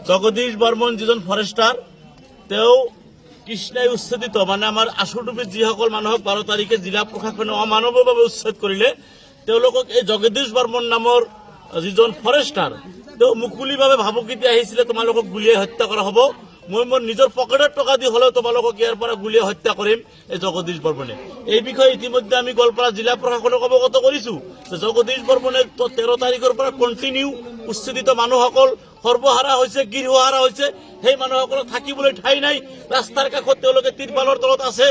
জগদীশ বৰ্মন যিজন ফৰেষ্টাৰ তেওঁ কৃষ্ণাই উচ্ছেদিত মানে আমাৰ আশুডুবিত যিসকল মানুহক 12 তাৰিখে জিলা প্ৰশাসনে অমানৱীয়ভাৱে উচ্ছেদ কৰিলে তেওঁলোকক এই জগদীশ বৰ্মন নামৰ যিজন ফৰেষ্টাৰ তেওঁ মুকলিভাৱে ভাবুকিতে আহিছিলে তোমালোকক গুলিয়াই হত্যা কৰা হ'ব মই মোৰ নিজৰ পকেটৰ টকা দি হলেও তোমালোকক ইয়াৰ পৰা গুলিয়াই হত্যা কৰিম এই জগদীশ বৰ্মনে এই বিষয়ে ইতিমধ্যে আমি গোৱালপাৰা জিলা প্ৰশাসনক অৱগত কৰিছো যে জগদীশ বৰ্মনে 13 তাৰিখৰ পৰা কন্টিনিউ উচ্ছেদিত মানুহসকল সৰ্বহাৰা হৈছে গৃহহাৰা হৈছে সেই মানুহসকলক থাকিবলৈ ঠাই নাই ৰাস্তাৰ কাষত তেওঁলোকে তিৰপালৰ তলত আছে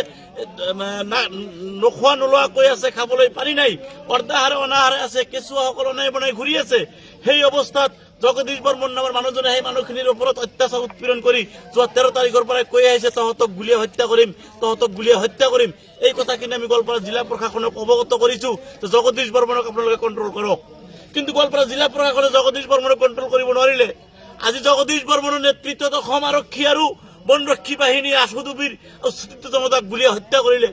নোখোৱা নোলোৱাকৈ আছে খাবলৈ পানী নাই অৰ্ধাহাৰে অনাহাৰে আছে কেঁচুৱাসকল অনাই বনাই ঘূৰি আছে সেই অৱস্থাত জগদীশ বৰ্মন নামৰ মানুহজনে সেই মানুহখিনিৰ ওপৰত অত্যাচাৰ উৎপীড়ন কৰি 13 তাৰিখৰ পৰা কৈ আহিছে তহঁতক গুলিয়াই হত্যা কৰিম এই কথাখিনি আমি গোৱালপাৰা জিলা প্ৰশাসনক অৱগত কৰিছো যে জগদীশ বৰ্মনক আপোনালোকে কণ্ট্ৰোল কৰক কিন্তু গোৱালপাৰা জিলা প্ৰশাসনে জগদীশ বৰ্মনক কণ্ট্ৰোল কৰিব নোৱাৰিলে আজি জগদীশ বৰ্মনৰ নেতৃত্বত অসম আৰক্ষী আৰু বনৰক্ষী বাহিনী আশুডুবিৰ উচ্ছেদিত জনতাক গুলিয়াই হত্যা কৰিলে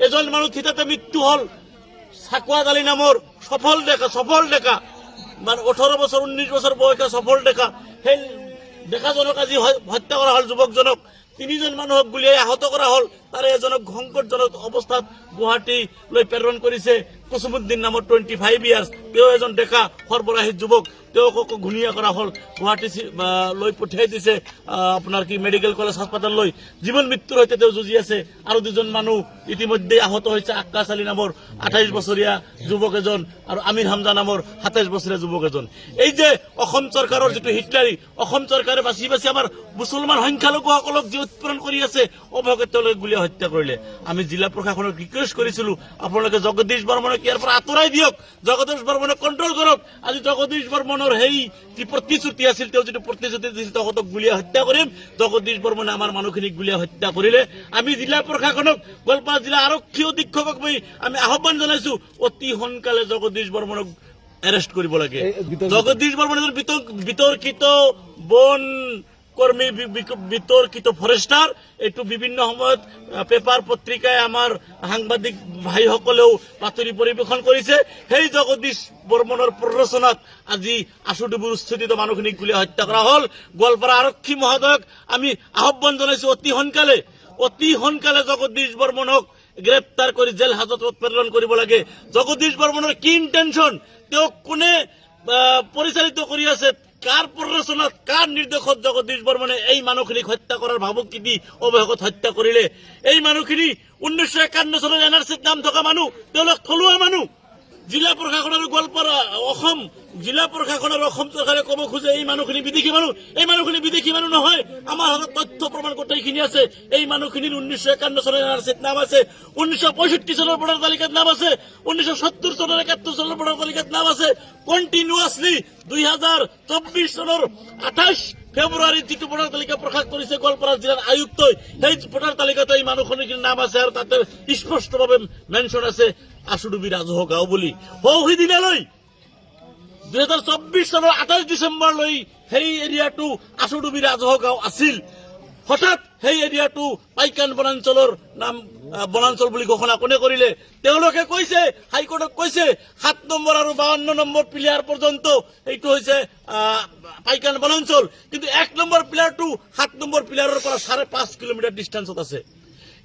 এজন মানুহ থিতাতে মৃত্যু হল সাকুৱাত আলী নামৰ সফল ডেকা মানে 18 বছৰ 19 বছৰ বয়সৰ সফল ডেকা সেই ডেকাজনক আজি হত্যা কৰা হল যুৱকজনক 3জন মানুহক গুলিয়াই আহত কৰা হল তাৰে এজনক সংকটজনক অৱস্থাত গুৱাহাটী লৈ প্ৰেৰণ কৰিছে কুসুমুদ্দিন নামৰ 25 ইয়াৰ্স তেওঁ এজন ডেকা সৰ্বৰাহী যুৱক তেওঁক ঘূণীয়া কৰা হল গুৱাহাটী লৈ পঠিয়াই দিছে আপোনাৰ কি মেডিকেল কলেজ হাস্পাতাল লৈ জীৱন মৃত্যুৰ সৈতে তেওঁ যুঁজি আছে আৰু দুজন মানুহ ইতিমধ্যে আহত হৈছে আকাশ আলী নামৰ 28 বছৰীয়া যুৱক এজন আৰু আমিৰ হামজা নামৰ 27 বছৰীয়া যুৱক এজন এই যে অসম চৰকাৰৰ যেটো হিটলাৰী অসম চৰকাৰে বাছি আমাৰ মুছলমান সংখ্যালঘুসকলক যি উৎপীড়ন কৰি আছে অভাৱে তেওঁলোকে গুলিয়াই হত্যা কৰিলে আমি জিলা প্ৰশাসনক ৰিকুৱেষ্ট কৰিছিলো আপোনালোকে জগদীশ বৰ্মনক ইয়াৰ পৰা আঁতৰাই দিয়ক জগদীশ বৰ্মনক কণ্ট্ৰোল কৰক আজি জগদীশ বৰ্মনৰ সেই যি প্ৰতিশ্ৰুতি আছিল তেওঁ যেটো প্ৰতিশ্ৰুতি দিছিল তহঁতক গুলিয়াই হত্যা কৰিম জগদীশ বৰ্মনে আমাৰ মানুহখিনিক গুলিয়াই হত্যা কৰিলে আমি জিলা প্ৰশাসনক গোৱালপাৰা জিলা আৰক্ষী অধীক্ষকক আমি আহ্বান জনাইছো অতি সোনকালে জগদীশ বৰ্মনক এৰেষ্ট কৰিব লাগে জগদীশ বৰ্মন এজন বিতৰ্কিত বন কৰ্মী বিতৰ্কিত ফৰেষ্টাৰ এইটো বিভিন্ন সময়ত পেপাৰ পত্ৰিকায় আমাৰ সাংবাদিক ভাইসকলেও বাতৰি পৰিৱেশন কৰিছে সেই জগদীশ বৰ্মনৰ প্ৰৰোচনাত আজি আশুডুবিৰ উচ্ছেদিত মানুহখিনিক গুলিয়াই হত্যা কৰা হল গোৱালপাৰা আৰক্ষী মহোদয়ক আমি আহ্বান জনাইছো অতি সোনকালে জগদীশ বৰ্মনক গ্ৰেপ্তাৰ কৰি জেল হাজতত প্ৰেৰণ কৰিব লাগে জগদীশ বৰ্মনৰ কি ইন্টেনশন তেওঁ কোনে পৰিচালিত কৰি আছে কাৰ প্ৰৰোচনাত কাৰ নিৰ্দেশত জগদীশ বৰ্মনে এই মানুহখিনিক হত্যা কৰাৰ ভাবুকি দি অৱহেকত হত্যা কৰিলে এই মানুহখিনি 1951 চনৰ এনআৰচিত নাম থকা মানুহ তেওঁলোক থলুৱা মানুহ জিলা প্ৰশাসনৰ গোৱালপাৰা অসম জিলা প্ৰশাসনৰ অসম চৰকাৰে ক'ব খোজে এই মানুহখিনি বিদেশী মানুহ নহয় আমাৰ হাতত তথ্য প্ৰমাণ গোটেইখিনি আছে এই মানুহখিনিৰ 1951 চনৰ এনআৰচিত নাম আছে 1965 চনৰ ভোটাৰ তালিকাত নাম আছে 1970 চনৰ 71 চনৰ ভোটাৰ তালিকাত নাম আছে কণ্টিনিউয়াছলি 2024 চনৰ 28 ফেব্ৰুৱাৰীত যিটো ভোটাৰ তালিকা প্ৰকাশ কৰিছে গোৱালপাৰা জিলাৰ আয়ুক্তই সেই ভোটাৰ তালিকাত এই মানুহখিনিৰ নাম আছে আৰু তাতে স্পষ্টভাৱে মেনশ্যন আছে আশুডুবি ৰাজহুৱা গাঁও বুলি সৌহিদিনালৈ 2024 চনৰ 28 ডিচেম্বৰলৈ সেই এৰিয়াটো আশুডুবি ৰাজহুৱা গাঁও আছিল হঠাৎ সেই এৰিয়াটো পাইকান বনাঞ্চলৰ নাম বনাঞ্চল বুলি ঘোষণা কোনে কৰিলে তেওঁলোকে কৈছে হাইকোৰ্টক কৈছে 7 নম্বৰ আৰু 52 নম্বৰ পিলাৰ পৰ্যন্ত এইটো হৈছে পাইকান বনাঞ্চল কিন্তু 1 নম্বৰ পিলাৰটো 7 নম্বৰ পিলাৰৰ পৰা 5.5 কিলোমিটাৰ ডিস্টেন্সত আছে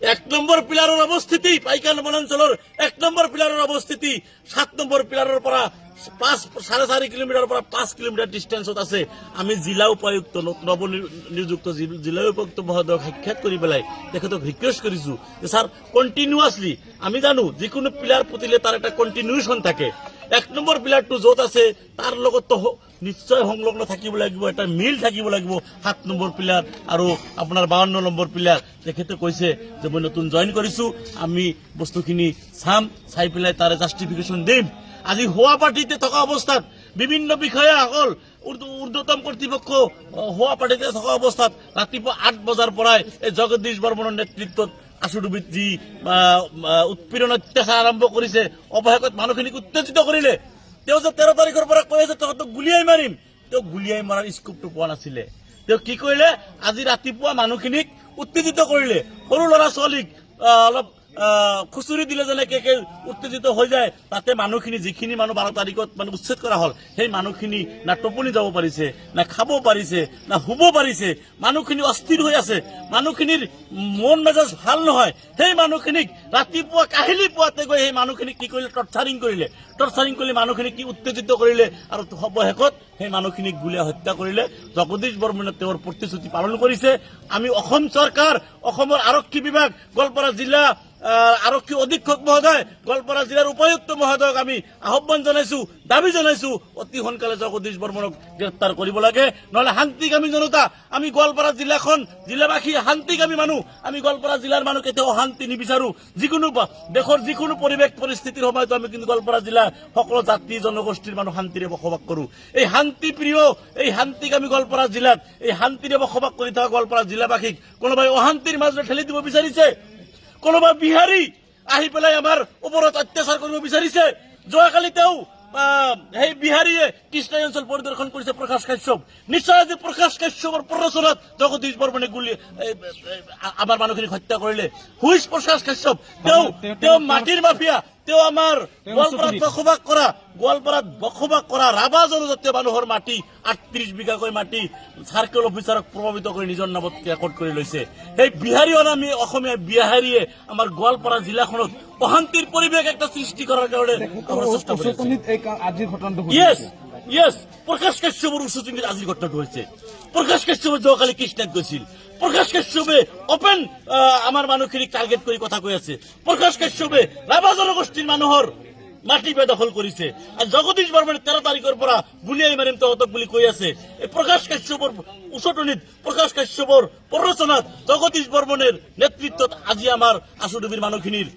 1 নম্বৰ পিলাৰৰ অৱস্থিতি পাইকান বনাঞ্চলৰ 1 নম্বৰ পিলাৰৰ অৱস্থিতি 7 নম্বৰ পিলাৰৰ পৰা 4.5 কিলোমিটাৰৰ পৰা 5 কিলোমিটাৰ ডিস্টেন্সত আছে আমি জিলা উপায়ুক্ত নৱনিযুক্ত জিলা উপায়ুক্ত মহোদয়ক সাক্ষাৎ কৰি পেলাই তেখেতক ৰিকুৱেষ্ট কৰিছো যে স্যাৰ কণ্টিনিউয়াছলি আমি জানো যিকোনো পিলাৰ পুতিলে তাৰ এটা কণ্টিনিউয়েশ্যন থাকে 1 নম্বৰ পিলাৰটো য'ত আছে তাৰ লগত নিশ্চয় সংলগ্ন থাকিব লাগিব এটা মিল থাকিব লাগিব 7 নম্বৰ পিলাৰ আৰু আপোনাৰ 52 নম্বৰ পিলাৰ তেখেতে কৈছে যে মই নতুন জয়েন কৰিছো আমি বস্তুখিনি চাই পেলাই তাৰে জাষ্টিফিকেশ্যন দিম আজি হোৱা পাৰ্টিতে থকা অৱস্থাত বিভিন্ন বিষয়াসকল ঊৰ্ধ্বতম কৰ্তৃপক্ষ হোৱা পাৰ্টিতে থকা অৱস্থাত ৰাতিপুৱা 8 বজাৰ পৰাই এই জগদীশ বৰ্মনৰ নেতৃত্বত আশুডুবিত যি উৎপীড়ন অত্যাচাৰ আৰম্ভ কৰিছে অৱহেকত মানুহখিনিক উত্তেজিত কৰিলে তেওঁ যে 13 তাৰিখৰ পৰা কৈ আছে তহঁতক গুলিয়াই মাৰিম তেওঁ গুলিয়াই মাৰাৰ স্কোপটো পোৱা নাছিলে তেওঁ কি কৰিলে আজি ৰাতিপুৱা মানুহখিনিক উত্তেজিত কৰিলে সৰু ল'ৰা ছোৱালীক অলপ খুচুৰি দিলে যেনে কে উত্তেজিত হৈ যায় তাতে মানুহখিনি যিখিনি মানুহ 12 তাৰিখত মানে উচ্ছেদ কৰা হ'ল সেই মানুহখিনি না টোপনি যাব পাৰিছে না খাব পাৰিছে না শুব পাৰিছে মানুহখিনি অস্থিৰ হৈ আছে মানুহখিনিৰ মন মেজাজ ভাল নহয় সেই মানুহখিনিক ৰাতিপুৱা কাহিলি পুৱাতে গৈ সেই মানুহখিনিক কি কৰিলে টৰ্চাৰিং কৰিলে মানুহখিনিক কি উত্তেজিত কৰিলে আৰু শেষত সেই মানুহখিনিক গুলীয়া হত্যা কৰিলে জগদীশ বৰ্মনে তেওঁৰ প্ৰতিশ্ৰুতি পালন কৰিছে আমি অসম চৰকাৰ অসমৰ আৰক্ষী বিভাগ গোৱালপাৰা জিলা আৰক্ষী অধীক্ষক মহোদয় গোৱালপাৰা জিলাৰ উপায়ুক্ত মহোদয়ক আমি আহ্বান জনাইছো দাবী জনাইছো অতি সোনকালে জগদীশ বৰ্মনক গ্ৰেপ্তাৰ কৰিব লাগে নহলে শান্তিকামী জনতা আমি গোৱালপাৰা জিলাবাসী শান্তিকামী মানুহ আমি গোৱালপাৰা জিলাৰ মানুহ কেতিয়াও শান্তি নিবিচাৰো যিকোনো দেশৰ যিকোনো পৰিৱেশ পৰিস্থিতিৰ সময়তো আমি কিন্তু গোৱালপাৰা জিলাৰ সকলো জাতি জনগোষ্ঠীৰ মানুহ শান্তিৰে বসবাস কৰো এই শান্তিপ্ৰিয় এই শান্তিকামী গোৱালপাৰা জিলাত এই শান্তিৰে বসবাস কৰি থকা গোৱালপাৰা জিলাবাসীক কোনোবাই অশান্তিৰ মাজত ঠেলি দিব বিচাৰিছে কোনোবা বিহাৰী আহি পেলাই আমাৰ ওপৰত অত্যাচাৰ কৰিব বিচাৰিছে যোৱাকালি তেওঁ সেই বিহাৰীয়ে কৃষ্ণ অঞ্চল পৰিদৰ্শন কৰিছে প্ৰকাশ কাশ্যপ নিশ্চয় আজি প্ৰকাশ কাশ্যপৰ প্ৰৰোচনাত জগদীশ বৰ্মনে আমাৰ মানুহখিনিক হত্যা কৰিলে হুইচ প্ৰকাশ কাশ্যপ তেওঁ মাটিৰ মাফিয়া তেওঁ আমাৰ গোৱালপাৰাত বসবাস কৰা ৰাভা জনজাতীয় মানুহৰ মাটি 38 বিঘাকৈ মাটি চাৰ্কেল অফিচাৰক প্ৰভাৱিত কৰি নিজৰ নামত ৰেকৰ্ড কৰি লৈছে সেই বিহাৰী অনামী অসমীয়া বিহাৰীয়ে আমাৰ গোৱালপাৰা জিলাখনত অশান্তিৰ পৰিৱেশ একটা সৃষ্টি কৰাৰ কাৰণে ইয়েছ প্ৰকাশ কাশ্যপৰ উচ্চতনিত আজিৰ ঘটনাটো হৈছে প্ৰকাশ কাশ্যপে যোৱাকালি কৃষ্ণাত গৈছিল প্ৰকাশ কাশ্যপে অপেন আমাৰ মানুহখিনিক টাৰ্গেট কৰি কথা কৈ আছে প্ৰকাশ কাশ্যপে ৰাভা জনগোষ্ঠীৰ মানুহৰ মাটি বেদখল কৰিছে আৰু জগদীশ বৰ্মনে 13 তাৰিখৰ পৰা গুলিয়াই মাৰিম তহঁতক বুলি কৈ আছে এই প্ৰকাশ কাশ্যপৰ উচ্চতনিত প্ৰকাশ কাশ্যপৰ প্ৰৰোচনাত জগদীশ বৰ্মনেৰ নেতৃত্বত আজি আমাৰ আশুডুবিৰ মানুহখিনিৰ